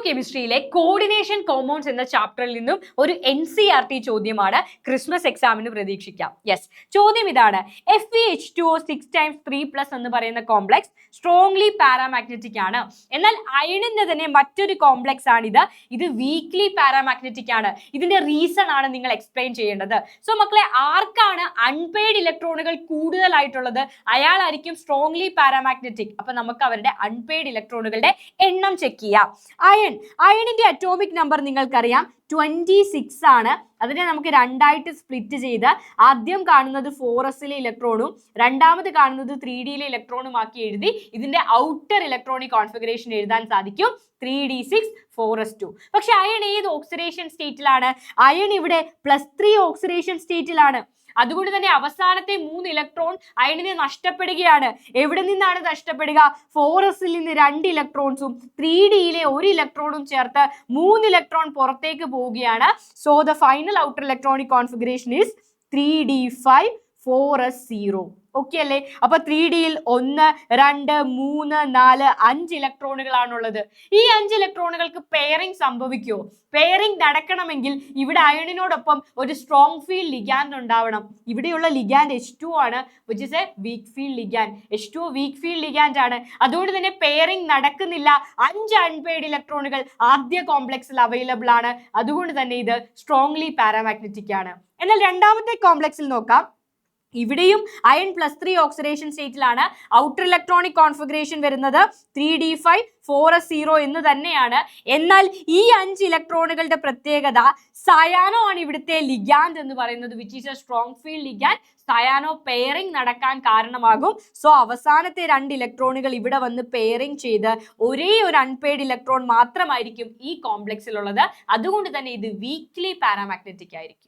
കെമിസ്ട്രിയിലെ coordination compounds എന്ന ചാപ്റ്ററിൽ നിന്നും ഒരു NCERT ചോദ്യമാണ് ക്രിസ്മസ് എക്സാമിന് പ്രതീക്ഷിക്കാം. യെസ്, ചോദ്യം ഇതാണ്. FeH2O 6 times 3+ എന്ന് പറയുന്ന കോംപ്ലക്സ് സ്ട്രോങ്ലി പാരാമാഗ്നറ്റിക് ആണ്. എന്നാൽ അയണിന്റെ തന്നെ മറ്റൊരു കോംപ്ലക്സ് ആണിത്. ഇത് വീക്ക്ലി പാരാമാഗ്നറ്റിക് ആണ്. ഇതിന്റെ റീസൺ ആണ് നിങ്ങൾ എക്സ്പ്ലെയിൻ ചെയ്യേണ്ടത്. സോ മക്കളെ, ആർക്കാണ് അൺപെയ്ഡ് ഇലക്ട്രോണുകൾ കൂടുതലായിട്ടുള്ളത്? അയാളായിരിക്കും സ്ട്രോങ്ലി പാരാമാഗ്നറ്റിക്. അപ്പൊ നമുക്ക് അവരുടെ അൺപെയ്ഡ് ഇലക്ട്രോണുകളുടെ എണ്ണം ചെക്ക് ചെയ്യാം. അയണിന്റെ അറ്റോമിക് നമ്പർ നിങ്ങൾക്കറിയാം 26 ആണ്. അതിനെ നമുക്ക് രണ്ടായിട്ട് സ്പ്ലിറ്റ് ചെയ്ത് ആദ്യം കാണുന്നത് 4sലെ ഇലക്ട്രോണും രണ്ടാമത് കാണുന്നത് 3dയിലെ ഇലക്ട്രോണും ആക്കി എഴുതി ഇതിന്റെ ഔട്ടർ ഇലക്ട്രോണിക് കോൺഫിഗറേഷൻ എഴുതാൻ സാധിക്കും 3d6 4s2. പക്ഷെ അയൺ ഏത് ഓക്സിഡേഷൻ സ്റ്റേറ്റിലാണ്? അയൺ ഇവിടെ +3 ഓക്സിഡേഷൻ സ്റ്റേറ്റിലാണ്. അതുകൊണ്ട് തന്നെ അവസാനത്തെ 3 ഇലക്ട്രോൺ അയണിന് നഷ്ടപ്പെടുകയാണ്. എവിടെ നിന്നാണ് നഷ്ടപ്പെടുക? 4sൽ നിന്ന് 2 ഇലക്ട്രോൺസും 3dയിലെ 1 ഇലക്ട്രോണും ചേർത്ത് 3 ഇലക്ട്രോൺ പുറത്തേക്ക് പോവുകയാണ്. So the final outer electronic configuration is 3d5 4s0. Okay അല്ലേ? അപ്പൊ 3dയിൽ 1 2 3 4 5 ഇലക്ട്രോണുകളാണുള്ളത്. ഈ 5 ഇലക്ട്രോണുകൾക്ക് പെയറിംഗ് സംഭവിക്കുമോ? പെയറിംഗ് നടക്കണമെങ്കിൽ ഇവിടെ അയണിനോടൊപ്പം ഒരു സ്ട്രോങ് ഫീൽഡ് ലിഗാൻഡ് ഉണ്ടാവണം. ഇവിടെയുള്ള ലിഗാൻഡ് H2 ആണ്, which is a weak field ligand. H2 weak field ligand ആണ്. അതുകൊണ്ട് തന്നെ പെയറിംഗ് നടക്കുന്നില്ല. 5 അൺപെയ്ഡ് ഇലക്ട്രോണുകൾ ആദ്യ കോംപ്ലക്സിൽ അവൈലബിൾ ആണ്. അതുകൊണ്ട് തന്നെ ഇത് സ്ട്രോങ്ലി പാരാമാഗ്നറ്റിക് ആണ്. എന്നാൽ രണ്ടാമത്തെ കോംപ്ലക്സിൽ നോക്കാം. ഇവിടെയും അയൺ +3 ഓക്സിഡേഷൻ സ്റ്റേറ്റിലാണ്. ഔട്ടർ ഇലക്ട്രോണിക് കോൺഫിഗറേഷൻ വരുന്നത് 3d5 4s0 എന്ന് തന്നെയാണ്. എന്നാൽ ഈ 5 ഇലക്ട്രോണുകളുടെ പ്രത്യേകത സയാനോ ആണ് ഇവിടുത്തെ ലിഗാൻഡ് എന്ന് പറയുന്നത്, which is A strong field ligand. Cyano pairing നടക്കാൻ കാരണമാകും. സോ അവസാനത്തെ 2 ഇലക്ട്രോണുകൾ ഇവിടെ വന്ന് പെയറിംഗ് ചെയ്ത് ഒരേ ഒരു അൺപെയ്ഡ് ഇലക്ട്രോൺ മാത്രമായിരിക്കും ഈ കോംപ്ലക്സിലുള്ളത്. അതുകൊണ്ട് തന്നെ ഇത് വീക്ക്ലി പാരാമാഗ്നറ്റിക് ആയിരിക്കും.